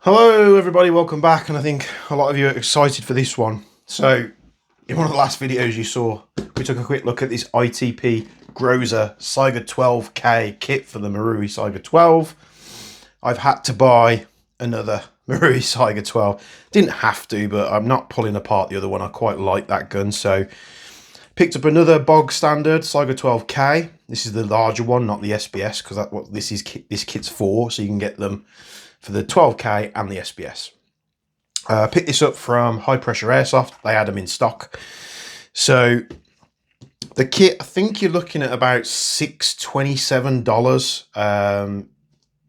Hello everybody, welcome back, and I think a lot of you are excited for this one. So, in one of the last videos you saw, we took a quick look at this ITP Groza Saiga-12K kit for the Marui Saiga-12. I've had to buy another Marui Saiga-12. Didn't have to, but I'm not pulling apart the other one. I quite like that gun, so picked up another bog standard Saiga-12K. This is the larger one, not the SBS, because that's what this kit's for, so you can get them for the 12K and the SBS. Picked this up from High Pressure Airsoft. They had them in stock. So the kit, I think you're looking at about $627.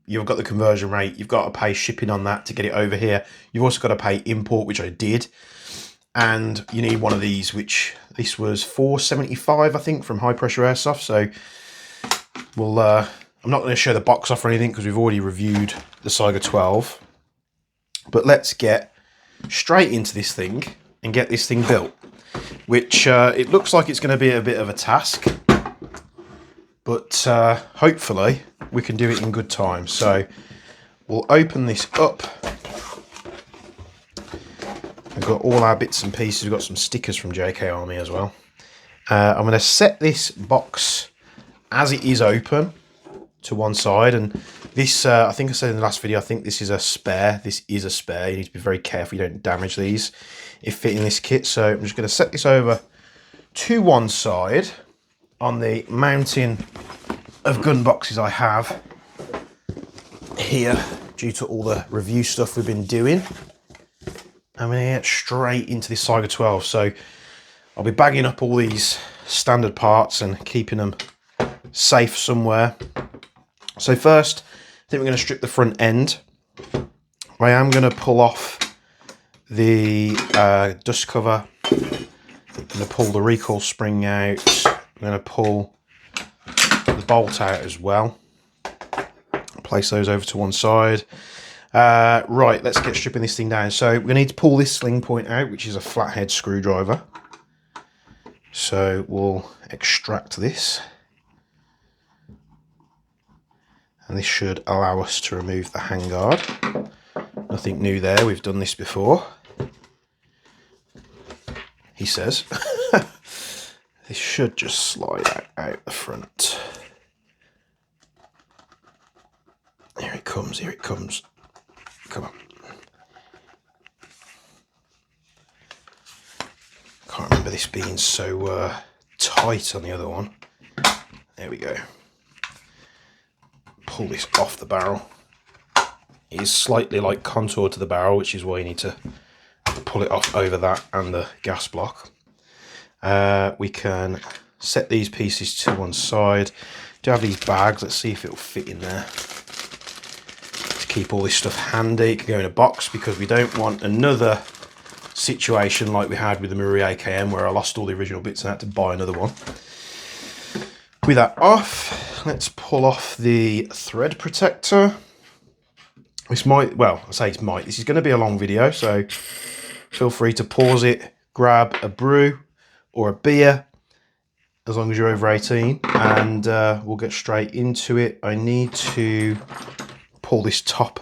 You've got the conversion rate. You've got to pay shipping on that to get it over here. You've also got to pay import, which I did. And you need one of these, which this was $475, I think, from High Pressure Airsoft. So we'll... I'm not going to show the box off or anything because we've already reviewed the Saiga-12. But let's get straight into this thing and get this thing built. Which it looks like it's going to be a bit of a task. But hopefully we can do it in good time. So we'll open this up. We've got all our bits and pieces. We've got some stickers from JK Army as well. I'm going to set this box as it is open to one side, and this I think I said in the last video, I think this is a spare. This is a spare. You need to be very careful you don't damage these if fitting this kit. So I'm just going to set this over to one side on the mountain of gun boxes I have here due to all the review stuff we've been doing. I'm going to get straight into this Saiga-12. So I'll be bagging up all these standard parts and keeping them safe somewhere. So first, I think we're going to strip the front end. I am going to pull off the dust cover. I'm going to pull the recoil spring out. I'm going to pull the bolt out as well. Place those over to one side. Right, let's get stripping this thing down. So we need to pull this sling point out, which is a flathead screwdriver. So we'll extract this. And this should allow us to remove the handguard. Nothing new there, we've done this before. He says. This should just slide out the front. Here it comes, here it comes. Come on. Can't remember this being so tight on the other one. There we go. Pull this off the barrel. It is slightly like contoured to the barrel, which is why you need to pull it off over that and the gas block. We can set these pieces to one side. Do have these bags. Let's see if it'll fit in there. To keep all this stuff handy, it can go in a box because we don't want another situation like we had with the Marui AKM where I lost all the original bits and I had to buy another one. With that off, let's pull off the thread protector. This might, well, I say it might, this is going to be a long video, so feel free to pause it, grab a brew or a beer, as long as you're over 18, and we'll get straight into it. I need to pull this top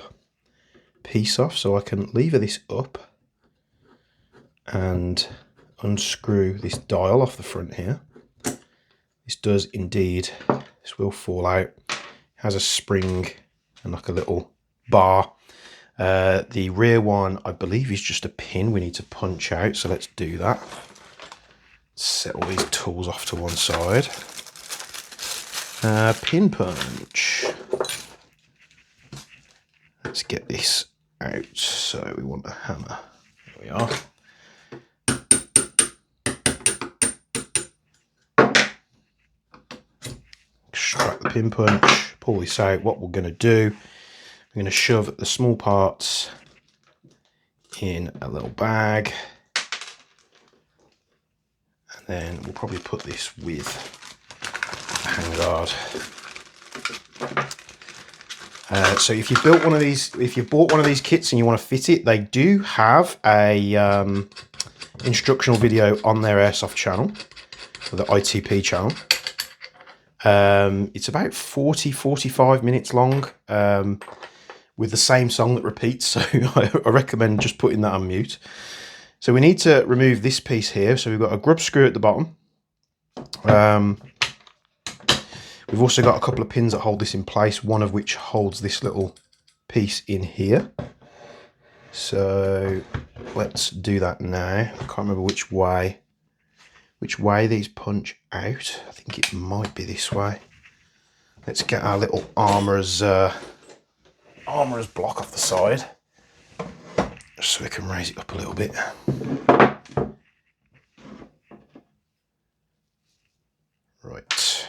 piece off, so I can lever this up and unscrew this dial off the front here. This does indeed, this will fall out. It has a spring and like a little bar. The rear one, I believe, is just a pin we need to punch out, so let's do that. Set all these tools off to one side. Pin punch. Let's get this out. So we want a hammer. There we are. Extract the pin punch, pull this out. What we're going to do, we're going to shove the small parts in a little bag, and then we'll probably put this with the handguard. So if you built one of these, if you bought one of these kits and you want to fit it, they do have a instructional video on their Airsoft channel, the ITP channel. It's about 40-45 minutes long. with the same song that repeats, so I recommend just putting that on mute. So we need to remove this piece here. So we've got a grub screw at the bottom. We've also got a couple of pins that hold this in place, one of which holds this little piece in here. So let's do that now. I can't remember which way these punch out. I think it might be this way. Let's get our little armourer's block off the side, just so we can raise it up a little bit. Right.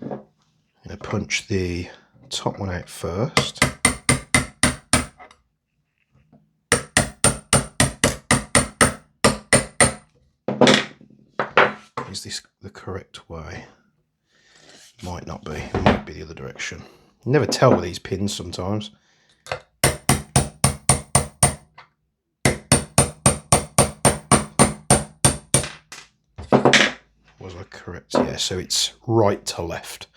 I'm going to punch the top one out first. Is this the correct way? Might not be. It might be the other direction. You never tell with these pins sometimes. Was I correct? Yeah, so it's right to left.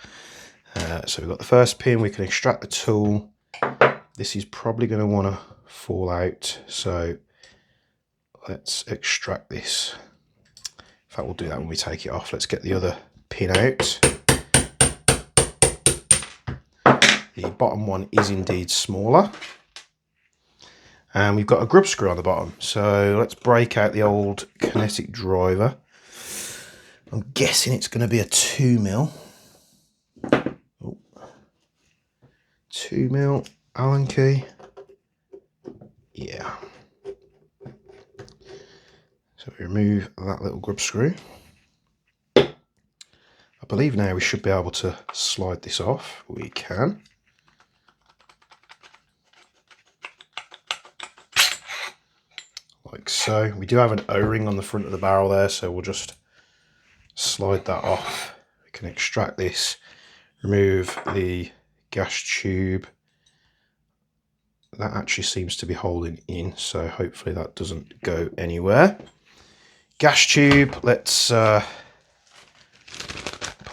So we've got the first pin. We can extract the tool. This is probably going to want to fall out. So let's extract this. In fact, we'll do that when we take it off. Let's get the other pin out. The bottom one is indeed smaller. And we've got a grub screw on the bottom. So let's break out the old kinetic driver. I'm guessing it's going to be a 2mm. Oh. 2mm Allen key. Yeah. So we remove that little grub screw. I believe now we should be able to slide this off. We can. Like so. We do have an O-ring on the front of the barrel there, so we'll just slide that off. We can extract this, remove the gas tube. That actually seems to be holding in, so hopefully that doesn't go anywhere. Gas tube, let's put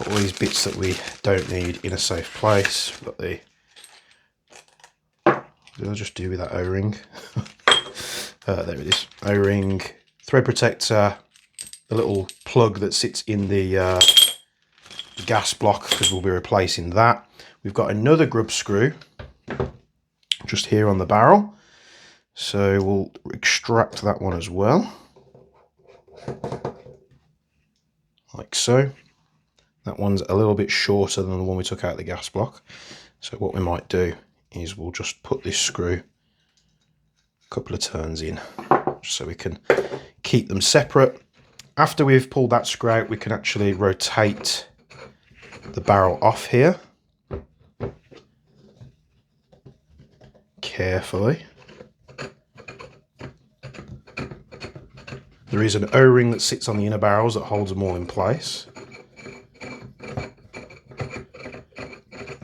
all these bits that we don't need in a safe place. We've got the, what did I just do with that O-ring? There it is, O-ring, thread protector, the little plug that sits in the gas block, because we'll be replacing that. We've got another grub screw just here on the barrel, so we'll extract that one as well, like so. That one's a little bit shorter than the one we took out of the gas block, so what we might do is we'll just put this screw a couple of turns in so we can keep them separate. After we've pulled that screw out, we can actually rotate the barrel off here carefully. There is an O-ring that sits on the inner barrels that holds them all in place.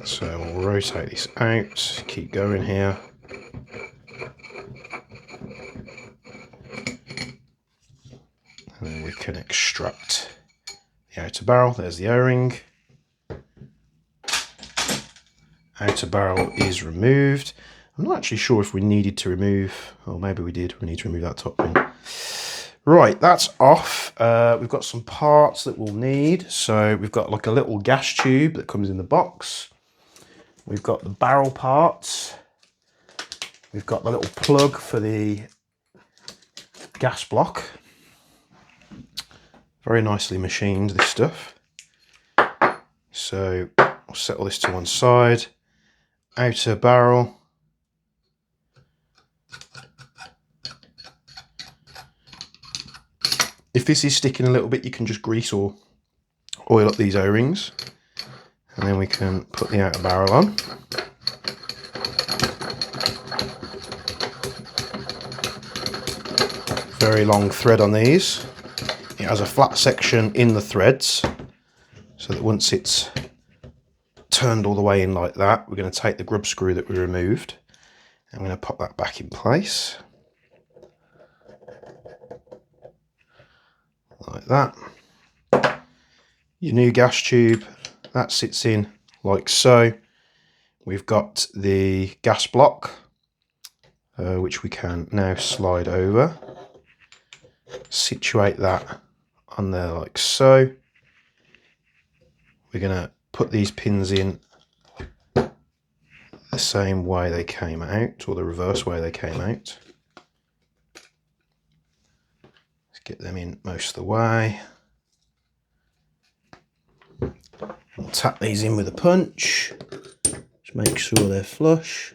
So we'll rotate this out, keep going here. And then we can extract the outer barrel. There's the O-ring. Outer barrel is removed. I'm not actually sure if we needed to remove, or maybe we did. We need to remove that top pin. Right, that's off. We've got some parts that we'll need. So we've got like a little gas tube that comes in the box. We've got the barrel parts. We've got the little plug for the gas block. Very nicely machined, this stuff. So I'll set all this to one side. Outer barrel. If this is sticking a little bit, you can just grease or oil up these O-rings. And then we can put the outer barrel on. Very long thread on these. It has a flat section in the threads, so that once it's turned all the way in like that, we're going to take the grub screw that we removed. I'm going to pop that back in place. Like that. Your new gas tube, that sits in like so. we've got the gas block, which we can now slide over, situate that on there like so. We're going to put these pins in the same way they came out, or the reverse way they came out. Let's get them in most of the way. We'll tap these in with a punch. Just make sure they're flush.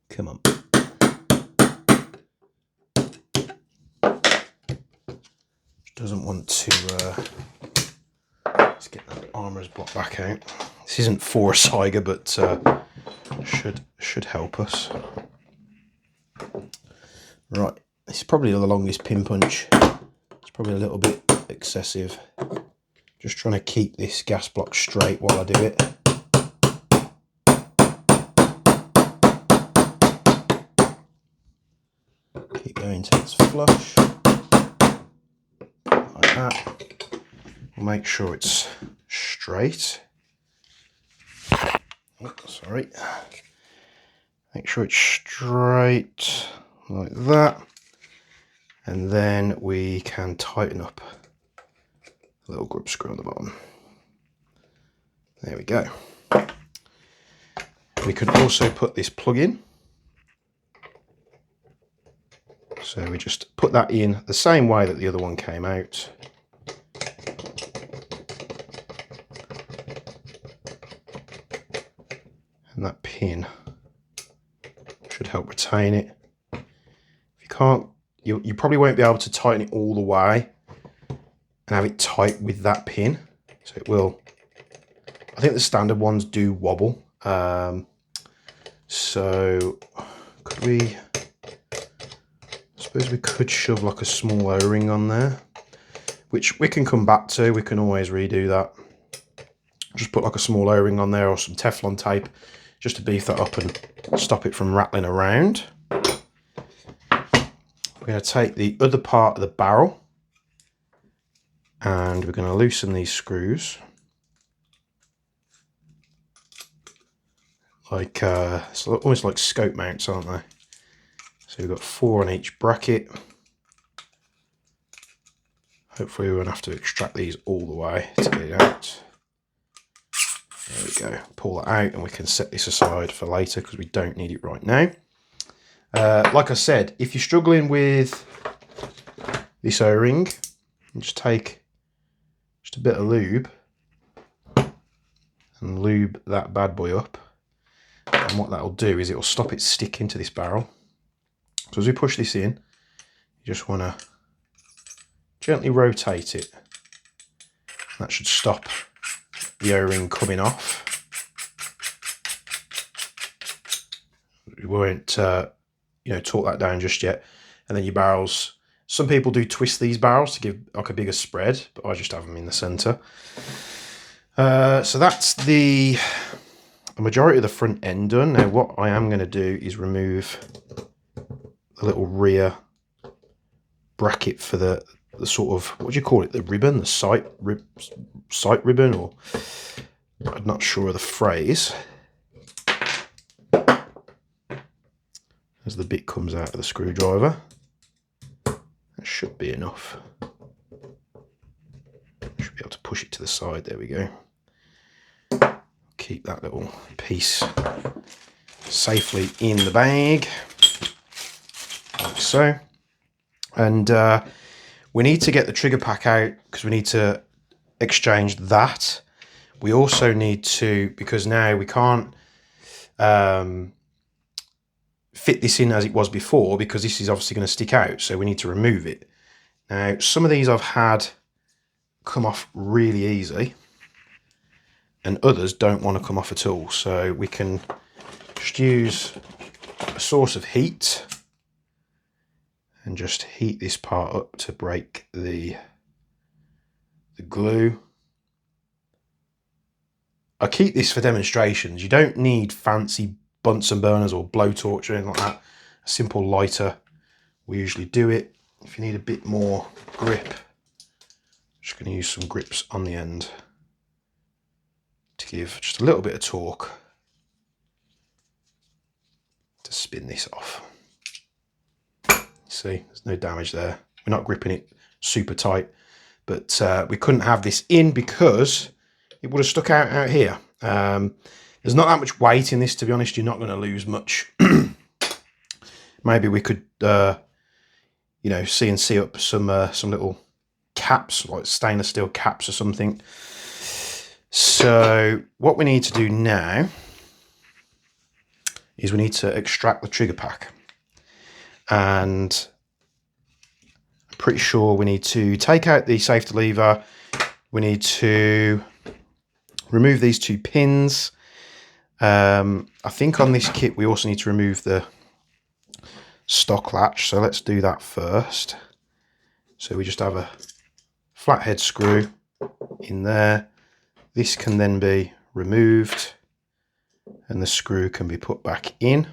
Come on. Doesn't want to. Let's get that armourer's block back out. This isn't for a Saiga, but should help us. Right, this is probably the longest pin punch. It's probably a little bit excessive. Just trying to keep this gas block straight while I do it. Keep going until it's flush. Like that. We'll make sure it's straight. Oh, sorry. Make sure it's straight like that. And then we can tighten up a little grip screw on the bottom. There we go. We could also put this plug in. So we just put that in the same way that the other one came out. And that pin should help retain it. If you can't, you probably won't be able to tighten it all the way and have it tight with that pin. So it will, I think the standard ones do wobble. So could we, I suppose we could shove like a small O-ring on there, which we can come back to. We can always redo that. Just put like a small O-ring on there or some Teflon tape just to beef that up and stop it from rattling around. We're going to take the other part of the barrel and we're going to loosen these screws. Like, it's almost like scope mounts, aren't they? So we've got 4 on each bracket. Hopefully we won't have to extract these all the way to get it out. There we go. Pull that out and we can set this aside for later because we don't need it right now. Like I said, if you're struggling with this O-ring, just take just a bit of lube and lube that bad boy up. And what that'll do is it'll stop it sticking to this barrel. So as we push this in, you just want to gently rotate it. That should stop the O-ring coming off. We won't, torque that down just yet. And then your barrels, some people do twist these barrels to give like a bigger spread, but I just have them in the center. So that's the majority of the front end done. Now what I am going to do is remove the little rear bracket for the sort of, what do you call it, the ribbon, the sight ribbon, or I'm not sure of the phrase. As the bit comes out of the screwdriver, that should be enough. Should be able to push it to the side. There we go. Keep that little piece safely in the bag, like so. And we need to get the trigger pack out because we need to exchange that. We also need to, because now we can't fit this in as it was before because this is obviously going to stick out, so we need to remove it. Now some of these I've had come off really easy and others don't want to come off at all, so we can just use a source of heat and just heat this part up to break the glue. I keep this for demonstrations. You don't need fancy Bunsen burners or blowtorch or anything like that. A simple lighter will usually do it. If you need a bit more grip, Just going to use some grips on the end to give just a little bit of torque to spin this off. See, there's no damage there. We're not gripping it super tight, but we couldn't have this in because it would have stuck out here. There's not that much weight in this, to be honest. You're not going to lose much. Maybe we could, you know, CNC up some little caps, like stainless steel caps or something. So what we need to do now is we need to extract the trigger pack. And I'm pretty sure we need to take out the safety lever. We need to remove these 2 pins. I think on this kit we also need to remove the stock latch. So let's do that first. So we just have a flathead screw in there. This can then be removed and the screw can be put back in.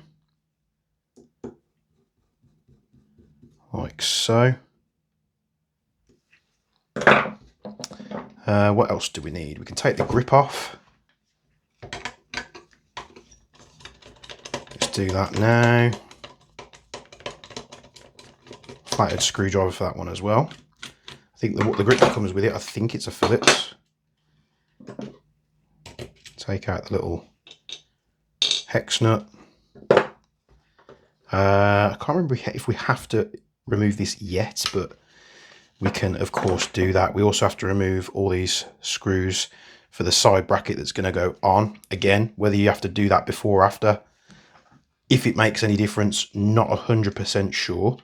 Like so. What else do we need? We can take the grip off. Let's do that now. Flathead screwdriver for that one as well. I think the grip that comes with it, I think it's a Phillips. Take out the little hex nut. I can't remember if we have to remove this yet, but we can of course do that. We also have to remove all these screws for the side bracket that's going to go on. Again, whether you have to do that before or after, if it makes any difference, not 100% sure.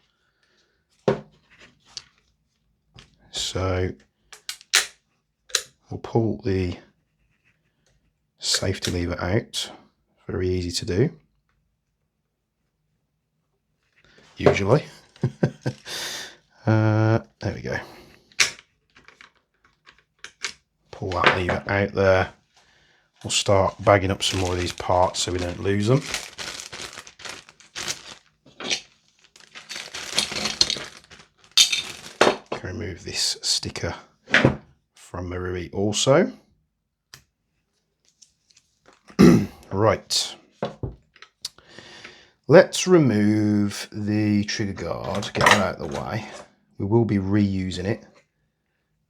So we'll pull the safety lever out. Very easy to do, usually. There we go. Pull that lever out there. We'll start bagging up some more of these parts so we don't lose them. Can remove this sticker from Marui also. Right. Let's remove the trigger guard, get that out of the way. We will be reusing it.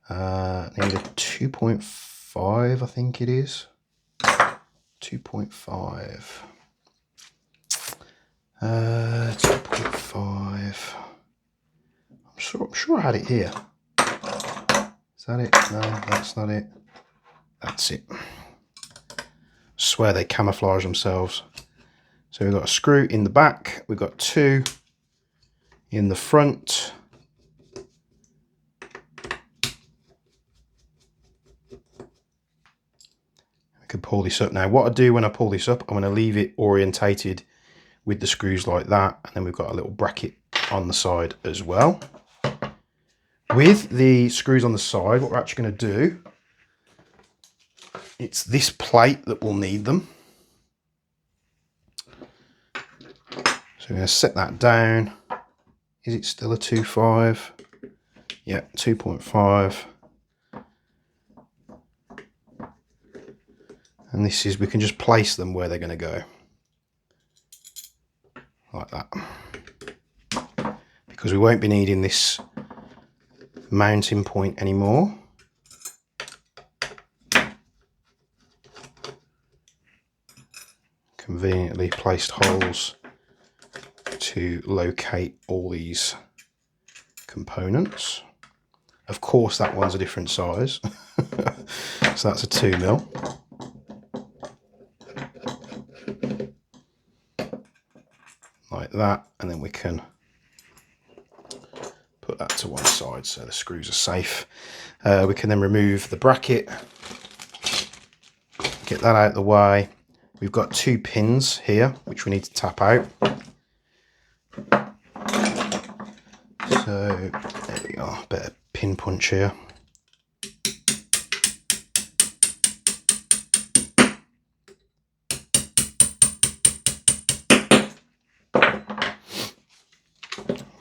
Need a 2.5, I think it is. 2.5. 2.5. I'm sure I had it here. Is that it? No, that's not it. That's it. I swear they camouflage themselves. So we've got a screw in the back, we've got 2 in the front. I can pull this up now. What I do when I pull this up, I'm going to leave it orientated with the screws like that, and then we've got a little bracket on the side as well. With the screws on the side, what we're actually going to do, it's this plate that will need them. So we're going to set that down. Is it still a 2.5? Yeah, 2.5. And this is, we can just place them where they're going to go. Like that. Because we won't be needing this mounting point anymore. Conveniently placed holes to locate all these components. Of course that one's a different size. So that's a 2mm. Like that, and then we can put that to one side so the screws are safe. We can then remove the bracket, get that out of the way. We've got 2 pins here which we need to tap out. So there we are, bit of pin punch here.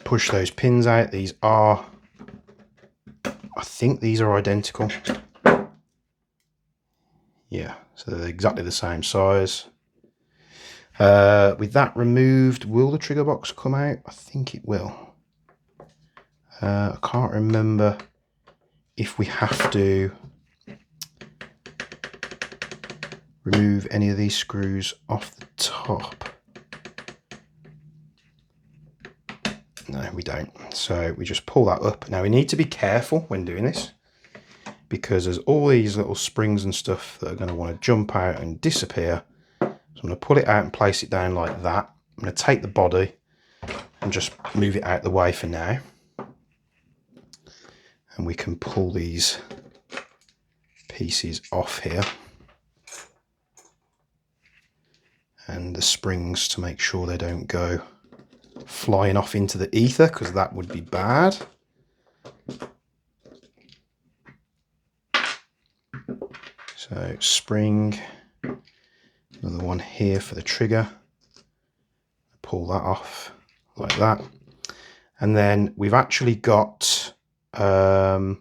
Push those pins out. These are, I think these are identical. Yeah, so they're exactly the same size. With that removed, will the trigger box come out? I think it will. I can't remember if we have to remove any of these screws off the top. No, we don't. So we just pull that up. Now we need to be careful when doing this, because there's all these little springs and stuff that are going to want to jump out and disappear. So I'm going to pull it out and place it down like that. I'm going to take the body and just move it out the way for now. And we can pull these pieces off here. And the springs to make sure they don't go flying off into the ether, because that would be bad. So spring, another one here for the trigger. Pull that off like that. And then we've actually got, I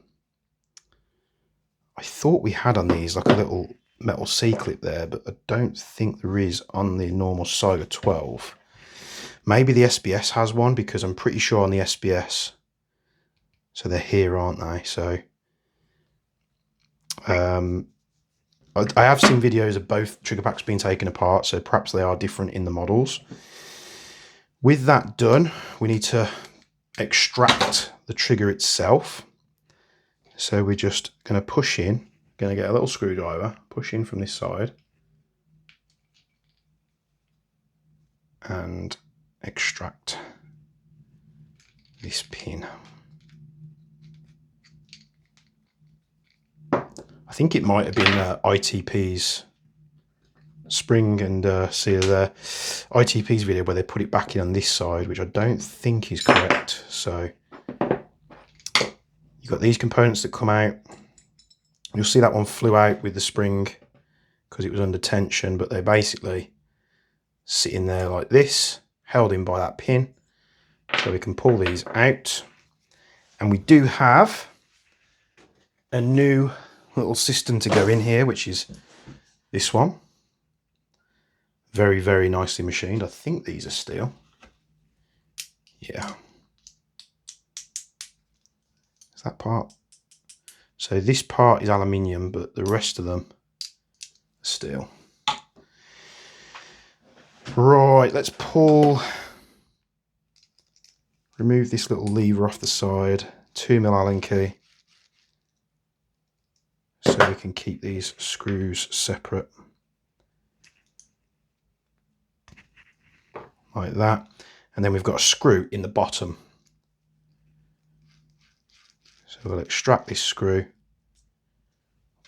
thought we had on these like a little metal C-clip there, but I don't think there is on the normal Saiga-12. Maybe the SBS has one, because I'm pretty sure on the SBS, so they're here, aren't they? So I have seen videos of both trigger packs being taken apart, so perhaps they are different in the models. With that done, we need to extract the trigger itself. So we're just going to push in, going to get a little screwdriver, push in from this side, and extract this pin. I think it might have been ITP's spring and seal there, ITP's video where they put it back in on this side, which I don't think is correct. So you've got these components that come out. You'll see that one flew out with the spring because it was under tension, but they're basically sitting there like this, held in by that pin. So we can pull these out. And we do have a new little system to go in here, which is this one. Very, very nicely machined. I think these are steel. Yeah. Is that part? So this part is aluminium, but the rest of them are steel. Right, let's remove this little lever off the side, 2mm Allen key, so we can keep these screws separate. Like that. And then we've got a screw in the bottom. So we'll extract this screw,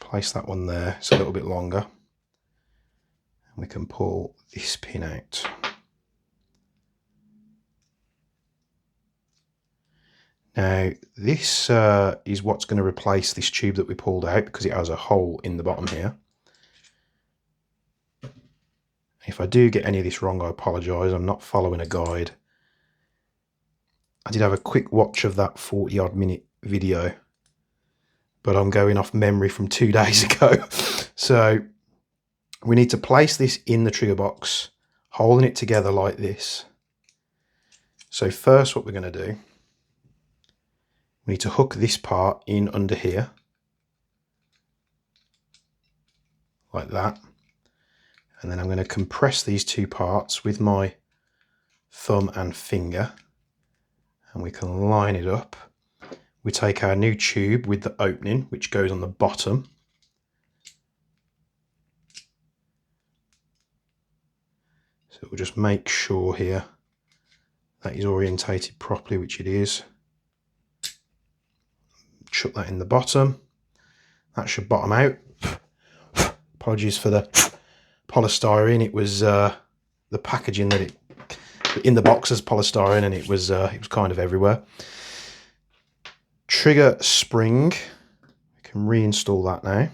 place that one there, it's a little bit longer, and we can pull this pin out. Now this is what's going to replace this tube that we pulled out, because it has a hole in the bottom here. If I do get any of this wrong, I apologise. I'm not following a guide. I did have a quick watch of that 40-odd minute video, but I'm going off memory from 2 days ago. So we need to place this in the trigger box, holding it together like this. So first what we're going to do, we need to hook this part in under here, like that. And then I'm going to compress these two parts with my thumb and finger, and we can line it up. We take our new tube with the opening, which goes on the bottom. So we'll just make sure here that is orientated properly, which it is. Chuck that in the bottom. That should bottom out. Apologies for the polystyrene. It was the packaging that it in the box as polystyrene, and it was kind of everywhere. Trigger spring, we can reinstall that now.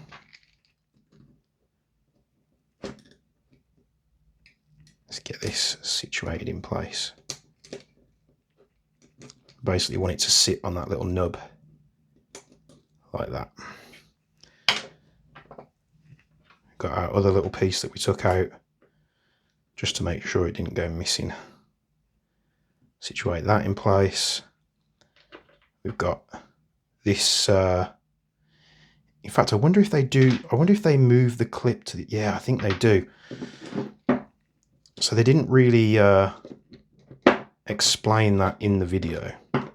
Let's get this situated in place. Basically want it to sit on that little nub like that. Got our other little piece that we took out just to make sure it didn't go missing. Situate that in place. We've got this, in fact, I wonder if they move the clip to the, yeah, I think they do. So they didn't really explain that in the video. Let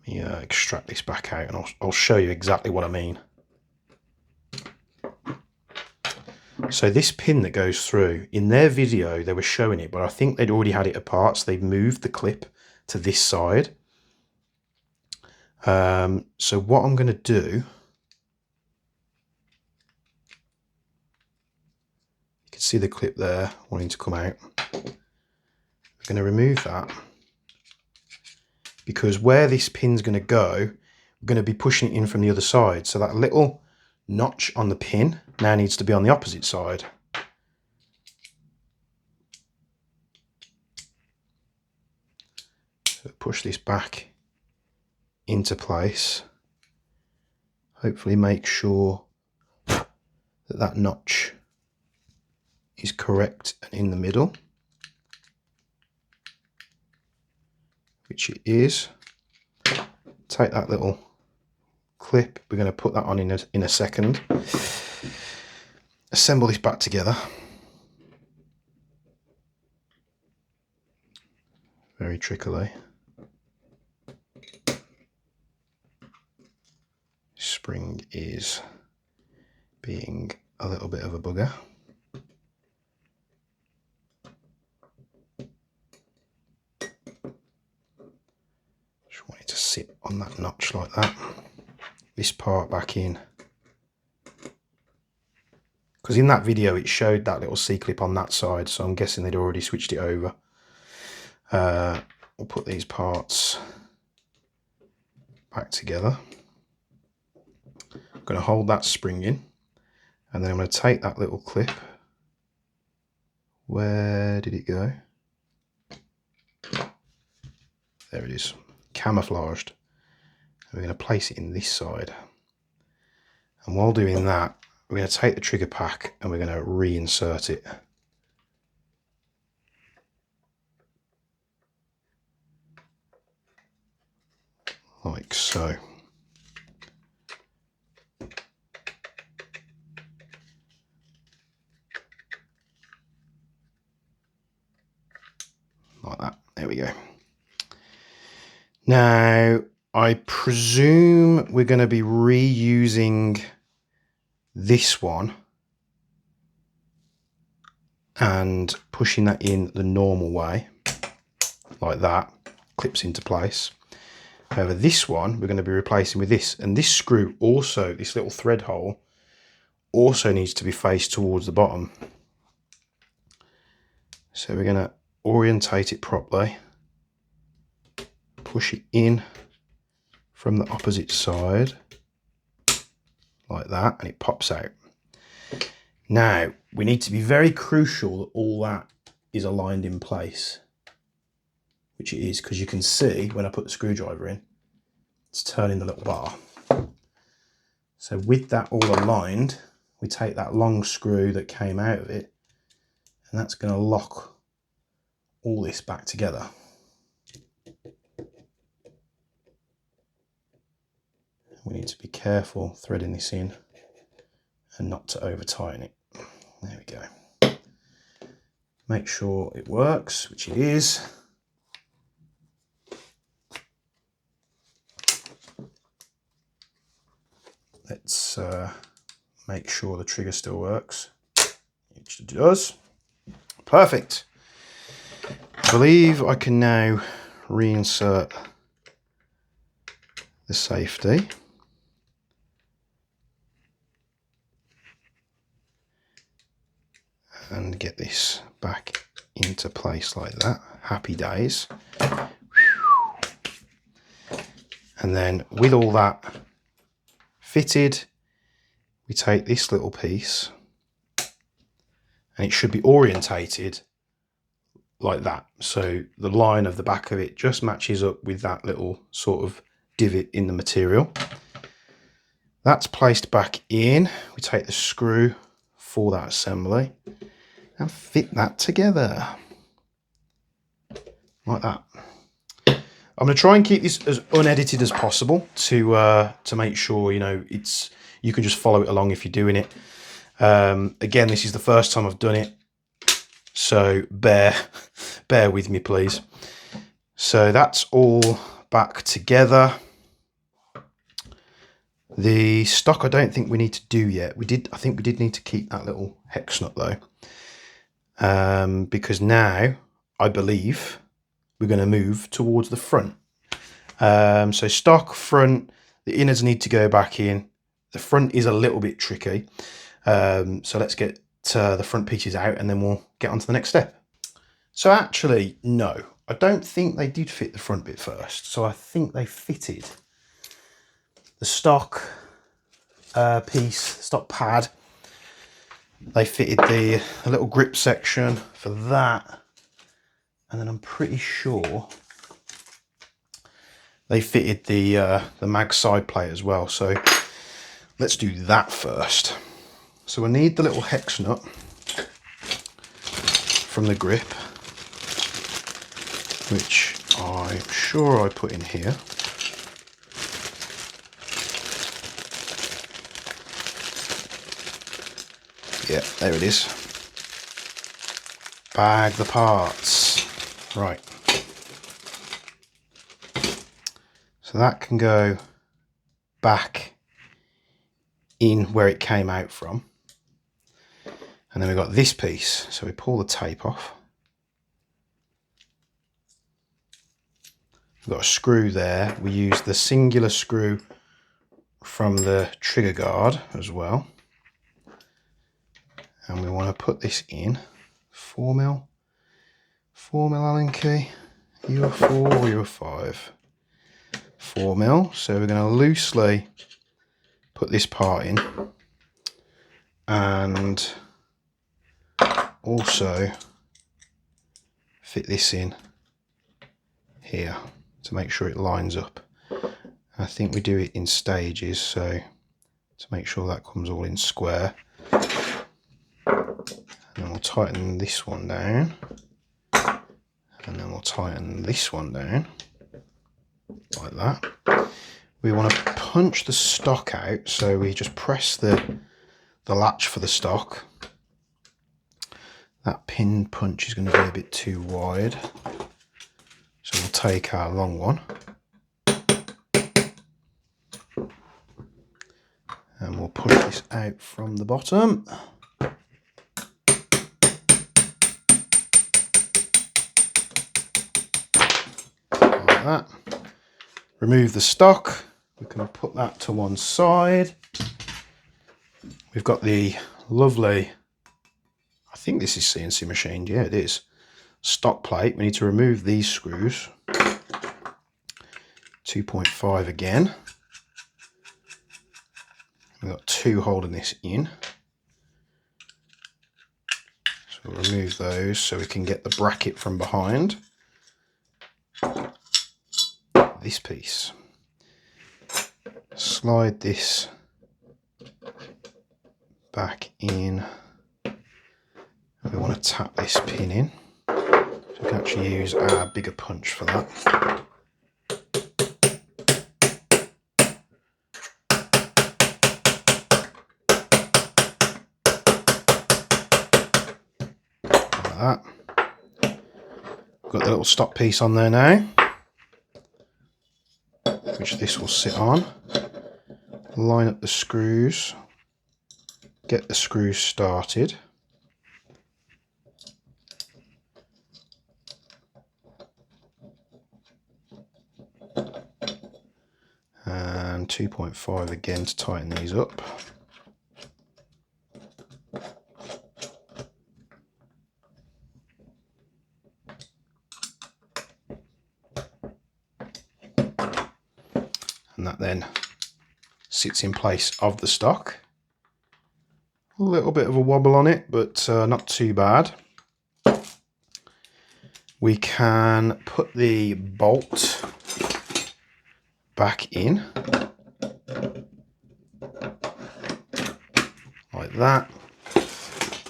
me extract this back out and I'll show you exactly what I mean. So this pin that goes through, in their video they were showing it, but I think they'd already had it apart, so they've moved the clip to this side. So what I'm going to do, you can see the clip there wanting to come out. I'm going to remove that because where this pin's going to go, we're going to be pushing it in from the other side. So that little notch on the pin now needs to be on the opposite side. So push this back into place. Hopefully make sure that that notch is correct and in the middle, which it is. Take that little clip, we're going to put that on in a second. Assemble this back together. Very trickily. Spring is being a little bit of a bugger. Just want it to sit on that notch like that. This part back in. Because in that video it showed that little C-clip on that side, so I'm guessing they'd already switched it over. We'll put these parts back together. I'm going to hold that spring in, and then I'm going to take that little clip. Where did it go? There it is, camouflaged. And we're going to place it in this side. And while doing that, we're going to take the trigger pack and we're going to reinsert it. Like so. Like that. There we go. Now, I presume we're going to be reusing this one and pushing that in the normal way, like that, clips into place. However, this one we're going to be replacing with this, and this screw also, this little thread hole, also needs to be faced towards the bottom. So we're going to orientate it properly, push it in from the opposite side, like that, and it pops out. Now, we need to be very crucial that all that is aligned in place, which it is, because you can see when I put the screwdriver in, it's turning the little bar. So with that all aligned, we take that long screw that came out of it, and that's going to lock all this back together. We need to be careful threading this in and not to over tighten it. There we go. Make sure it works, which it is. Let's make sure the trigger still works, which it does. Perfect. I believe I can now reinsert the safety. And get this back into place like that. Happy days. And then with all that fitted, we take this little piece, and it should be orientated like that. So the line of the back of it just matches up with that little sort of divot in the material. That's placed back in. We take the screw for that assembly and fit that together like that. I'm going to try and keep this as unedited as possible to make sure, you know, you can just follow it along if you're doing it. Again, this is the first time I've done it, so bear with me, please. So that's all back together. The stock I don't think we need to do yet. I think we did need to keep that little hex nut though, because now I believe we're going to move towards the front. So stock, front, the innards need to go back in. The front is a little bit tricky. So let's get the front pieces out and then we'll get on to the next step. So actually, no, I don't think they did fit the front bit first. So I think they fitted the stock piece, stock pad. They fitted the little grip section for that. And then I'm pretty sure they fitted the mag side plate as well. So let's do that first. So I need the little hex nut from the grip, which I'm sure I put in here. Yeah, there it is. Bag the parts. Right. So that can go back in where it came out from. And then we've got this piece. So we pull the tape off. We've got a screw there. We use the singular screw from the trigger guard as well. And we want to put this in 4mm Allen key. You are 4 or you are 5. 4mm. So we're going to loosely put this part in and also fit this in here to make sure it lines up. I think we do it in stages, so to make sure that comes all in square. And then we'll tighten this one down, and then we'll tighten this one down like that. We want to punch the stock out, so we just press the latch for the stock. That pin punch is going to be a bit too wide, so we'll take our long one and we'll push this out from the bottom. Like that. Remove the stock. We can put that to one side. We've got the lovely, I think this is CNC machined, yeah it is, stock plate. We need to remove these screws. 2.5 again. We've got 2 holding this in. So we'll remove those so we can get the bracket from behind. This piece. Slide this back in. We want to tap this pin in. So we can actually use our bigger punch for that. Like that. Got the little stop piece on there now, which this will sit on. Line up the screws, get the screws started. And 2.5 again to tighten these up. And that then sits in place of the stock. A little bit of a wobble on it, but not too bad. we can put the bolt back in like that.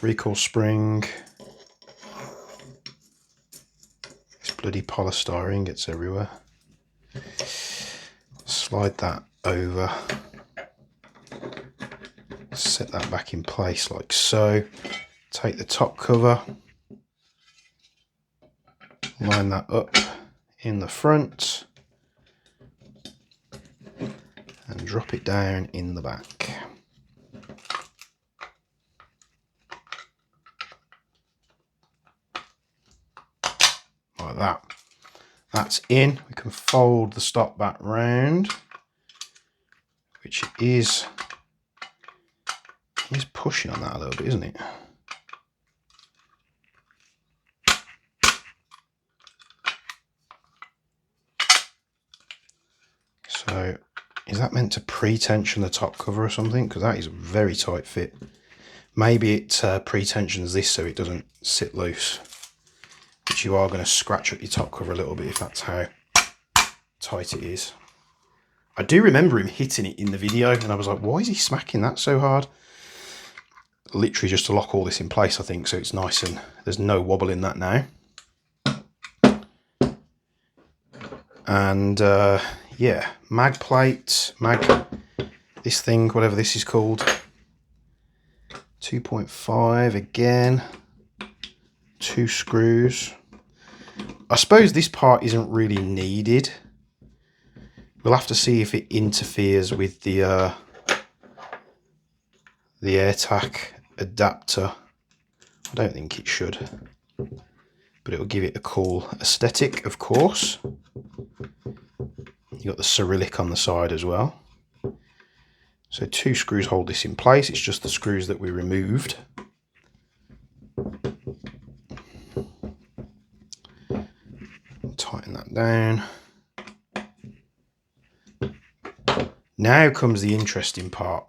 Recoil spring. This bloody polystyrene gets everywhere. Slide that over. Set that back in place like so. Take the top cover. Line that up in the front. And drop it down in the back. Like that. That's in. We can fold the stop back round, which is pushing on that a little bit, isn't it? So is that meant to pre-tension the top cover or something? Because that is a very tight fit. Maybe it pre-tensions this so it doesn't sit loose. But you are going to scratch up your top cover a little bit if that's how tight it is. I do remember him hitting it in the video and I was like, why is he smacking that so hard? Literally just to lock all this in place, I think, so it's nice and there's no wobble in that now. And yeah, mag plate, this thing, whatever this is called, 2.5 again, 2 screws. I suppose this part isn't really needed. We'll have to see if it interferes with the AirTac adapter. I don't think it should, but it will give it a cool aesthetic, of course. You got the Cyrillic on the side as well. So 2 screws hold this in place. It's just the screws that we removed. Tighten that down. Now comes the interesting part.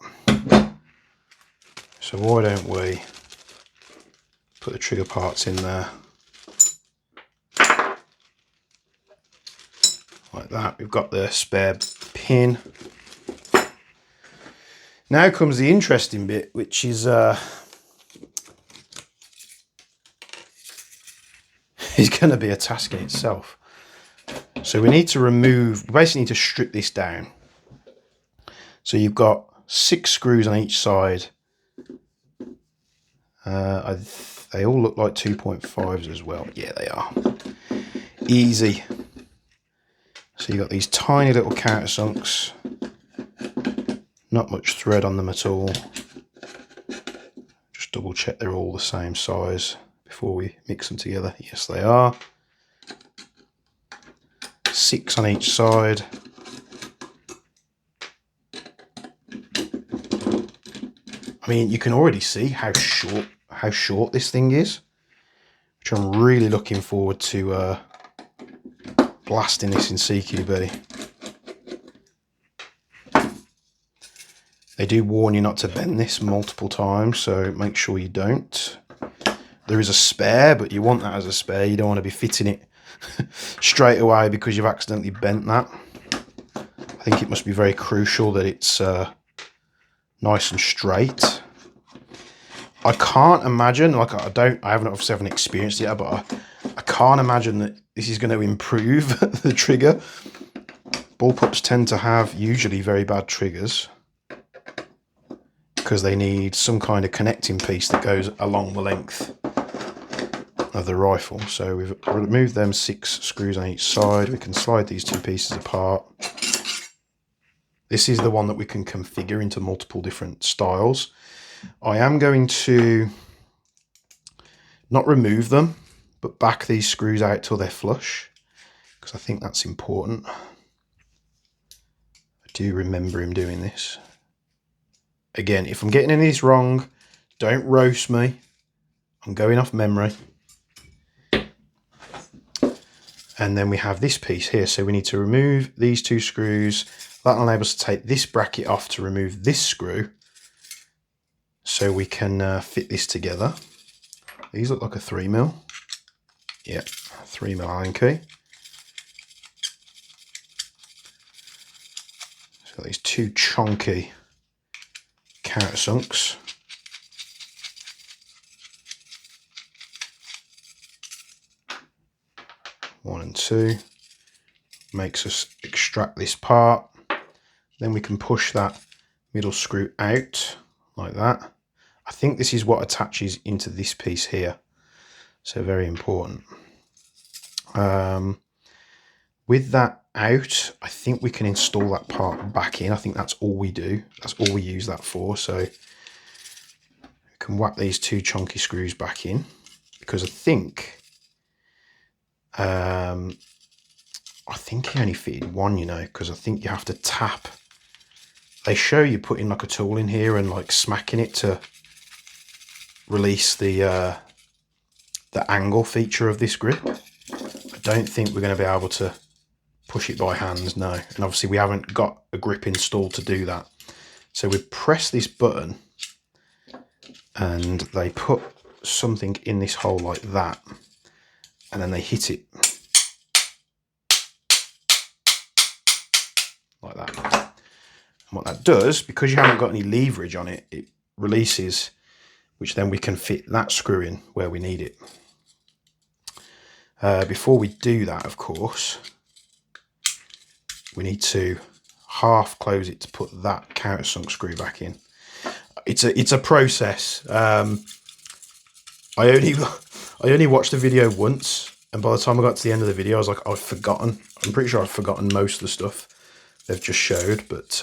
So why don't we put the trigger parts in there like that. We've got the spare pin. Now comes the interesting bit, which is going to be a task in itself. So we need to remove, we basically need to strip this down. So you've got 6 screws on each side. They all look like 2.5s as well. Yeah, they are. Easy. So you've got these tiny little countersunks. Not much thread on them at all. Just double check they're all the same size before we mix them together. Yes, they are. 6 on each side. I mean, you can already see how short this thing is, which I'm really looking forward to blasting this in CQB. They do warn you not to bend this multiple times, so make sure you don't. There is a spare, but you want that as a spare. You don't want to be fitting it straight away because you've accidentally bent that. I think it must be very crucial that it's nice and straight. I can't imagine, like I haven't experienced it yet, but I can't imagine that this is going to improve the trigger. Bullpups tend to have usually very bad triggers because they need some kind of connecting piece that goes along the length of the rifle. So we've removed them 6 screws on each side. We can slide these 2 pieces apart. This is the one that we can configure into multiple different styles. I am going to not remove them, but back these screws out till they're flush, because I think that's important. I do remember him doing this. Again, if I'm getting any of this wrong, don't roast me. I'm going off memory. And then we have this piece here. So we need to remove these 2 screws. That'll enable us to take this bracket off to remove this screw, so we can fit this together. These look like a 3mm. Yeah, 3mm Allen key. So these two chunky countersunks. One and two. Makes us extract this part. Then we can push that middle screw out like that. I think this is what attaches into this piece here. So very important. With that out, I think we can install that part back in. I think that's all we do. That's all we use that for. So we can whack these two chunky screws back in, because I think he only fitted one, you know, because I think you have to tap. They show you putting like a tool in here and like smacking it to release the angle feature of this grip. I don't think we're going to be able to push it by hands, no. And obviously we haven't got a grip installed to do that. So we press this button and they put something in this hole like that, and then they hit it like that. And what that does, because you haven't got any leverage on it, it releases, which then we can fit that screw in where we need it. Before we do that, of course, we need to half close it to put that countersunk screw back in. It's a process. I only watched the video once, and by the time I got to the end of the video, I was like, I've forgotten. I'm pretty sure I've forgotten most of the stuff they've just showed, but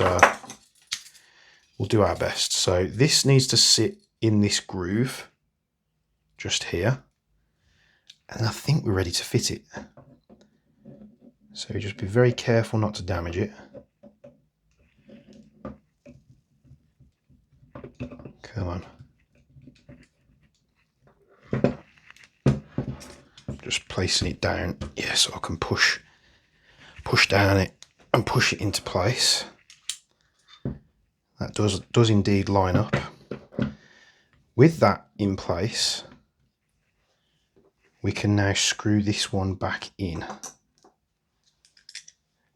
we'll do our best. So this needs to sit in this groove just here, and I think we're ready to fit it. So just be very careful not to damage it. Come on. Just placing it down, yeah, so I can push down it and push it into place. That does indeed line up. With that in place, we can now screw this one back in,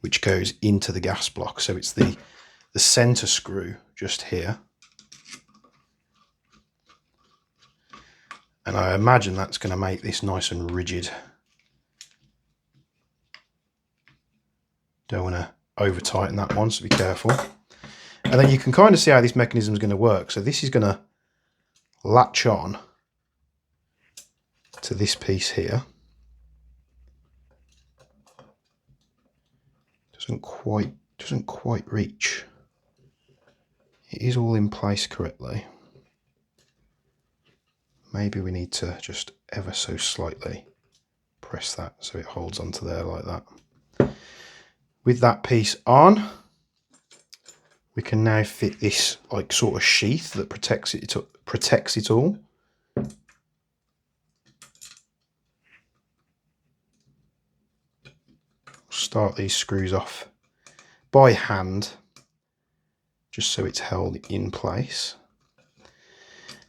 which goes into the gas block. So it's the center screw just here. And I imagine that's going to make this nice and rigid. Don't want to over tighten that one, so be careful. And then you can kind of see how this mechanism is going to work. So this is going to latch on to this piece here. Doesn't quite reach. It is all in place correctly. Maybe we need to just ever so slightly press that so it holds onto there like that. With that piece on, we can now fit this like sort of sheath that protects it all. Start these screws off by hand, just so it's held in place.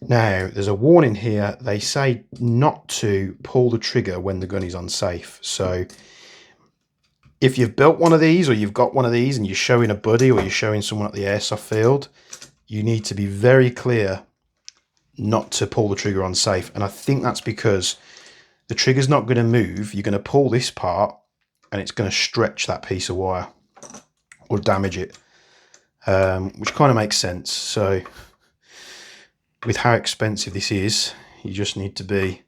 Now, there's a warning here. They say not to pull the trigger when the gun is unsafe. So if you've built one of these, or you've got one of these and you're showing a buddy or you're showing someone at the airsoft field, you need to be very clear not to pull the trigger unsafe. And I think that's because the trigger's not going to move. You're going to pull this part and it's going to stretch that piece of wire or damage it, which kind of makes sense. So with how expensive this is, you just need to be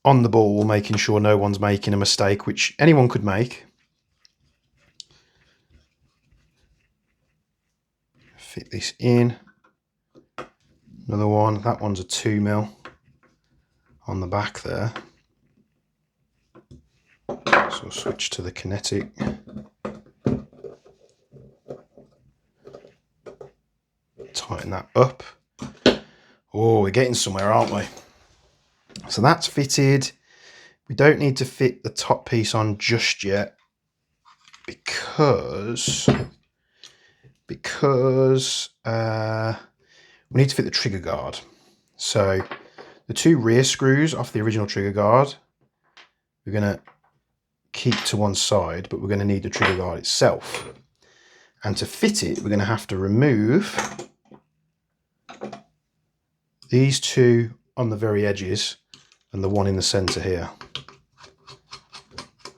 on the ball, making sure no one's making a mistake, which anyone could make. Fit this in. Another one. That one's a 2mm on the back there. So we'll switch to the kinetic. Tighten that up. Oh, we're getting somewhere, aren't we? So that's fitted. We don't need to fit the top piece on just yet because we need to fit the trigger guard. So the two rear screws off the original trigger guard we're going to keep to one side, but we're going to need the trigger guard itself. And to fit it, we're going to have to remove these two on the very edges and the one in the center here.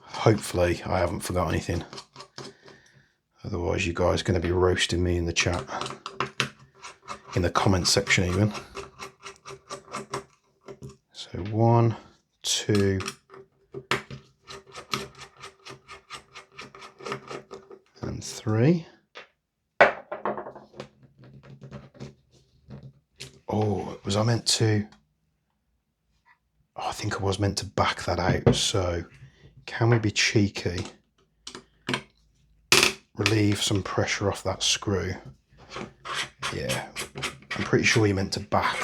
Hopefully I haven't forgot anything. Otherwise you guys are going to be roasting me in the chat, in the comment section even. So 1, 2, and 3. Oh, was I meant to? Oh, I think I was meant to back that out. So can we be cheeky? Relieve some pressure off that screw. Yeah, I'm pretty sure you meant to back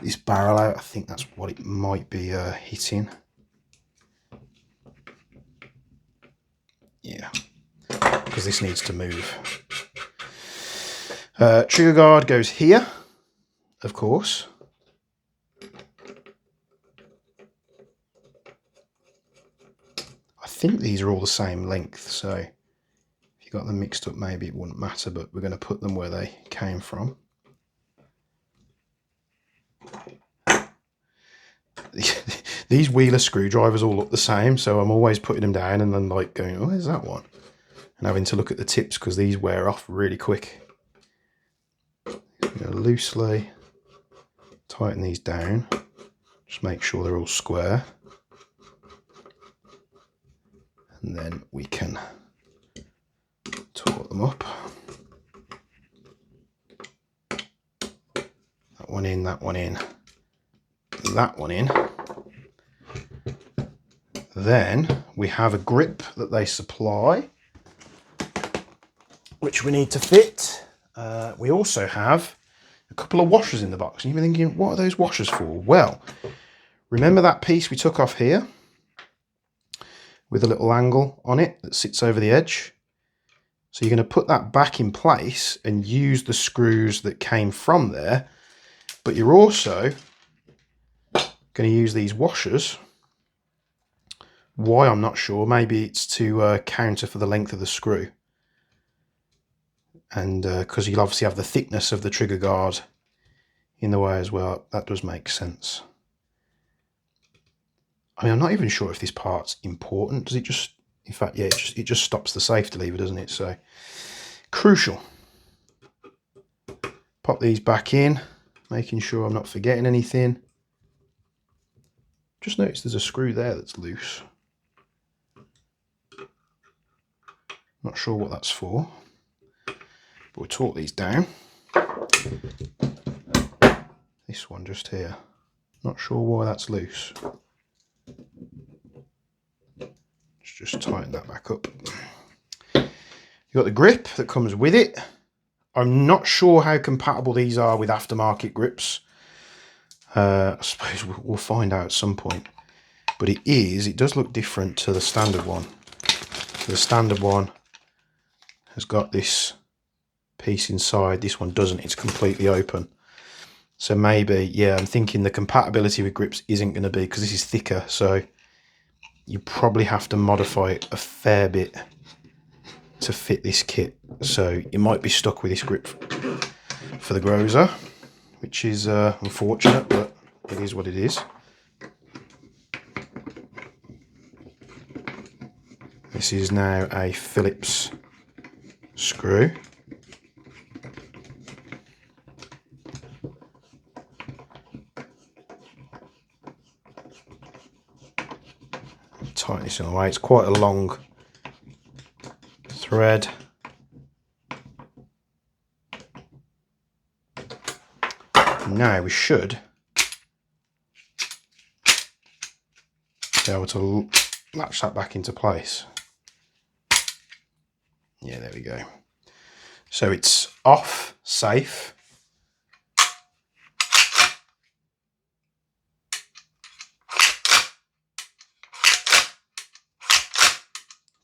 this barrel out. I think that's what it might be hitting. Yeah, because this needs to move. Trigger guard goes here, of course. I think these are all the same length, so if you got them mixed up maybe it wouldn't matter, but we're going to put them where they came from. These wheeler screwdrivers all look the same, so I'm always putting them down and then like going, oh, where's that one? And having to look at the tips because these wear off really quick. Loosely tighten these down, just make sure they're all square, and then we can taut them up. That one in, that one in, that one in. Then we have a grip that they supply, which we need to fit. We also have a couple of washers in the box. And you've been thinking, what are those washers for? Well, remember that piece we took off here with a little angle on it that sits over the edge? So you're going to put that back in place and use the screws that came from there, but you're also going to use these washers. Why, I'm not sure. Maybe it's to counter for the length of the screw. And because you'll obviously have the thickness of the trigger guard in the way as well. That does make sense. I mean, I'm not even sure if this part's important. Does it just, in fact, yeah, it just stops the safety lever, doesn't it? So, crucial. Pop these back in, making sure I'm not forgetting anything. Just notice there's a screw there that's loose. Not sure what that's for. We'll taut these down. This one just here. Not sure why that's loose. Let's just tighten that back up. You've got the grip that comes with it. I'm not sure how compatible these are with aftermarket grips. I suppose we'll find out at some point. But it does look different to the standard one. The standard one has got this piece inside. This one doesn't. It's completely open. So maybe, yeah, I'm thinking the compatibility with grips isn't going to be, because this is thicker, so you probably have to modify it a fair bit to fit this kit. So you might be stuck with this grip for the Groza, which is unfortunate, but it is what it is. This is now a Phillips screw. Tighten this in the way. It's quite a long thread. Now we should be able to latch that back into place. Yeah, there we go. So it's off, safe.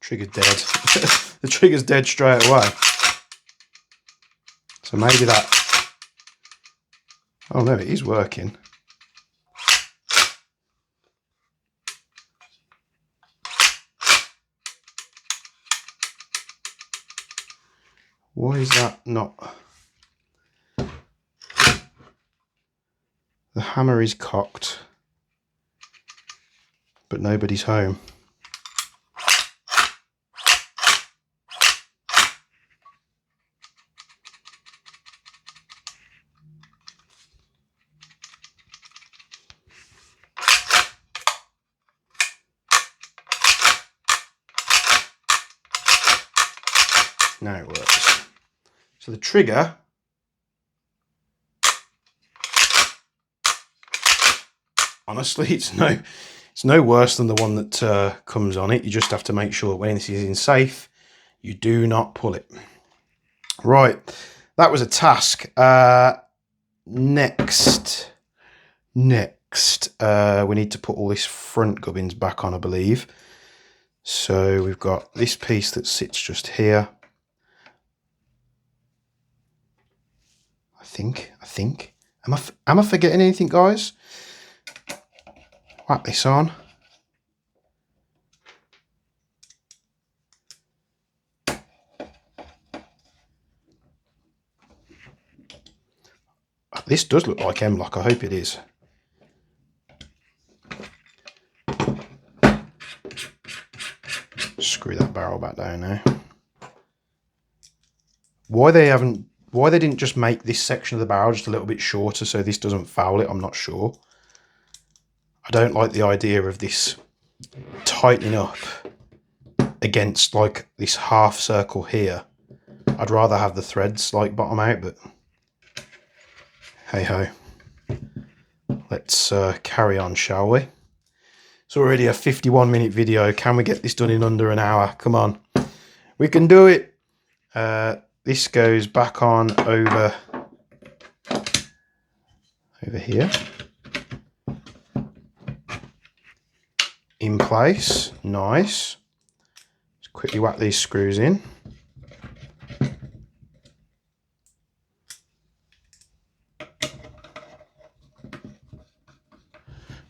Trigger's dead. The trigger's dead straight away. So maybe that... Oh no, it is working. Why is that not? The hammer is cocked, but nobody's home. Now it works. So the trigger, honestly, it's no worse than the one that comes on it. You just have to make sure when this is in safe, you do not pull it. Right, that was a task. Next, we need to put all this front gubbins back on, I believe. So we've got this piece that sits just here. I think. Am I forgetting anything, guys? Whack this on. This does look like M-lock. I hope it is. Screw that barrel back down now. Why they didn't just make this section of the barrel just a little bit shorter so this doesn't foul it, I'm not sure. I don't like the idea of this tightening up against like this half circle here. I'd rather have the threads like bottom out, but hey ho. Let's carry on, shall we? It's already a 51-minute video. Can we get this done in under an hour? Come on, we can do it. This goes back on over here, in place. Nice. Just quickly whack these screws in.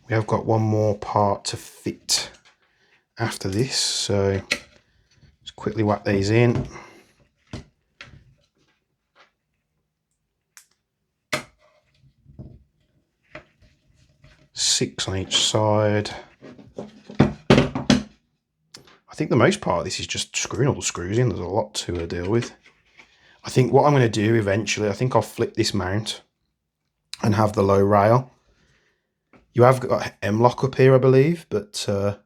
We have got one more part to fit after this, so just quickly whack these in. Six on each side. I think the most part of this is just screwing all the screws in. There's a lot to deal with. I think what I'm going to do eventually, I think I'll flip this mount and have the low rail. You have got M-lock up here, I believe, but I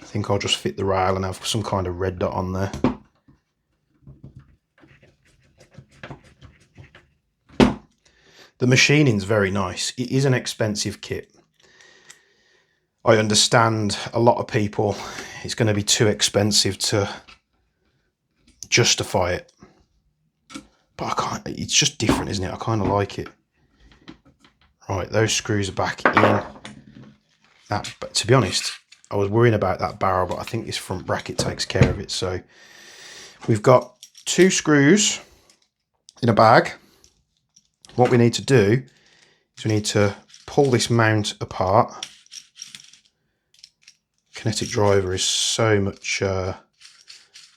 think I'll just fit the rail and have some kind of red dot on there. The machining's very nice. It is an expensive kit. I understand a lot of people, it's going to be too expensive to justify it. But I can't, it's just different, isn't it? I kind of like it. Right, those screws are back in. But to be honest, I was worrying about that barrel, but I think this front bracket takes care of it. So we've got 2 screws in a bag. What we need to do is we need to pull this mount apart. Kinetic driver is so much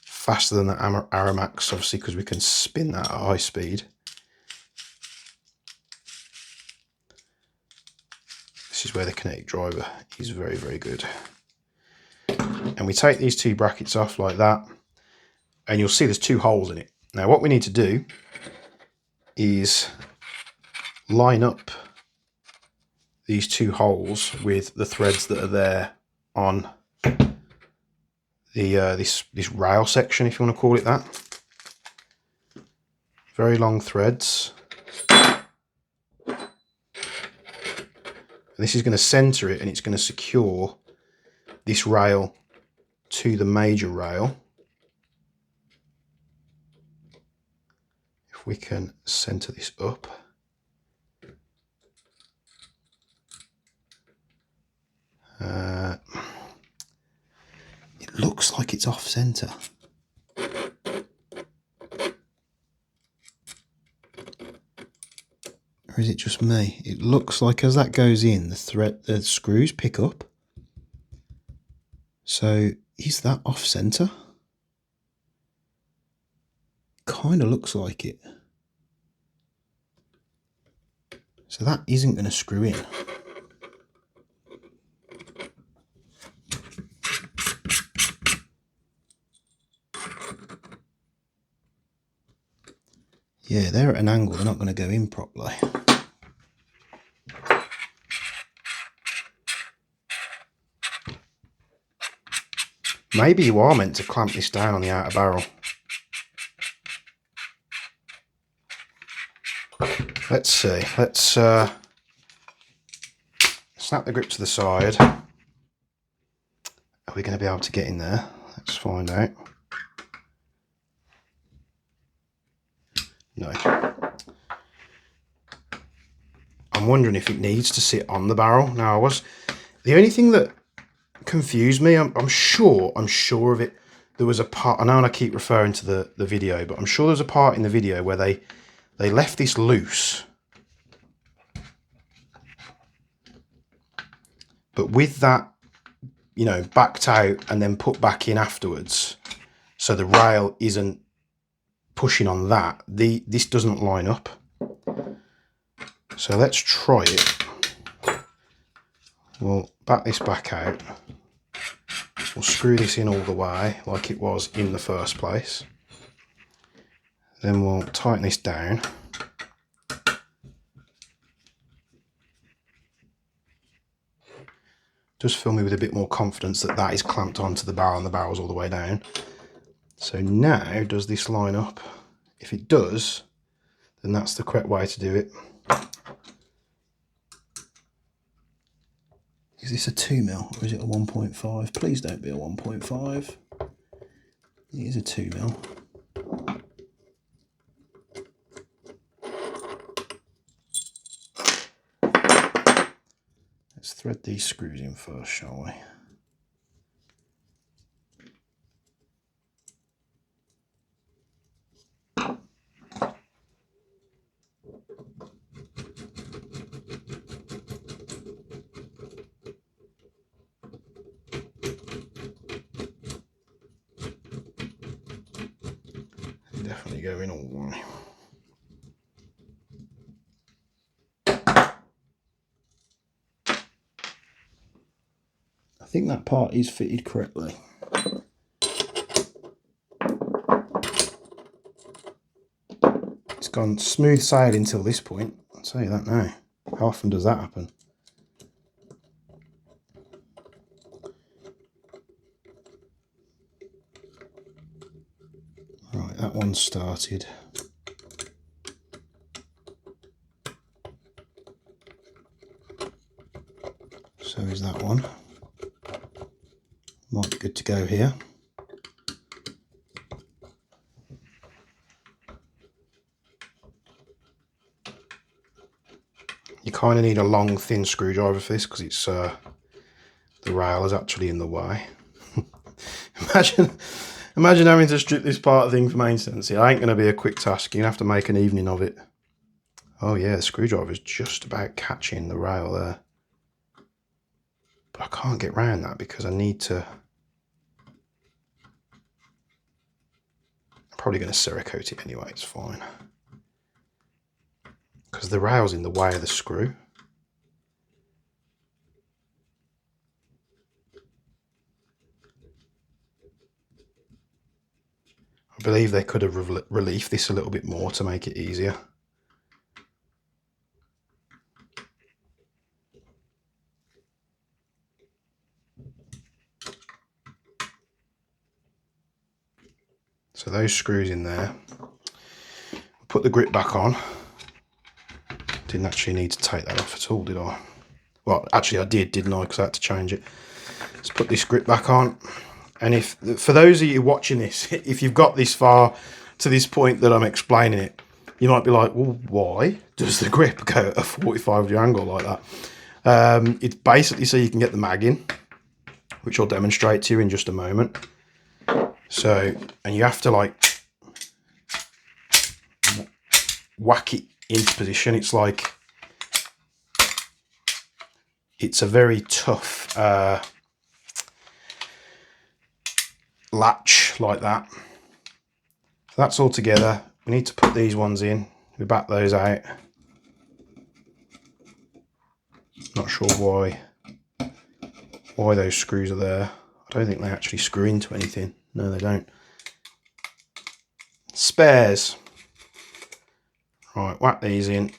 faster than the Aramax, obviously, because we can spin that at high speed. This is where the kinetic driver is very, very good. And we take these 2 brackets off like that, and you'll see there's 2 holes in it. Now what we need to do is line up these 2 holes with the threads that are there on the this rail section, if you want to call it that. Very long threads. This is going to center it, and it's going to secure this rail to the major rail. If we can center this up. It looks like it's off center. Or is it just me? It looks like as that goes in, the screws pick up. So is that off center? Kind of looks like it. So that isn't going to screw in. Yeah, they're at an angle, they're not going to go in properly. Maybe you are meant to clamp this down on the outer barrel. Let's see. Let's snap the grip to the side. Are we going to be able to get in there? Let's find out. No. I'm wondering if it needs to sit on the barrel. Now, the only thing that confused me, I'm sure of it. There was a part, I know I keep referring to the video, but I'm sure there's a part in the video where they left this loose. But with that, you know, backed out and then put back in afterwards, so the rail isn't pushing on that, this doesn't line up. So let's try it. We'll back this back out. We'll screw this in all the way like it was in the first place. Then we'll tighten this down. Just fill me with a bit more confidence that that is clamped onto the barrel and the barrel's all the way down. So now, does this line up? If it does, then that's the correct way to do it. Is this a 2mm or is it a 1.5? Please don't be a 1.5. It is a 2mm. Let's thread these screws in first, shall we? Definitely go in all the way. I think that part is fitted correctly. It's gone smooth sailing until this point. I'll tell you that now. How often does that happen? Right, that one's started. So is that one. Might be good to go here. You kind of need a long, thin screwdriver for this because it's the rail is actually in the way. Imagine having to strip this part of the thing for maintenance. It ain't going to be a quick task. You're going to have to make an evening of it. Oh yeah, the screwdriver's just about catching the rail there. But I can't get round that because I need to... I'm probably going to Cerakote it anyway, it's fine. Because the rail's in the way of the screw. I believe they could have relieved this a little bit more to make it easier. So those screws in there. Put the grip back on. Didn't actually need to take that off at all, did I? Well, actually I did, didn't I? Because I had to change it. Let's put this grip back on. And if, for those of you watching this, if you've got this far to this point that I'm explaining it, you might be like, well, why does the grip go at a 45-degree angle like that? It's basically so you can get the mag in, which I'll demonstrate to you in just a moment. So, and you have to like whack it into position. It's like, it's a very tough, latch like that. So that's all together. We need to put these ones in. We back those out. Not sure why those screws are there. I don't think they actually screw into anything. No, they don't. Spares. Right, whack these in.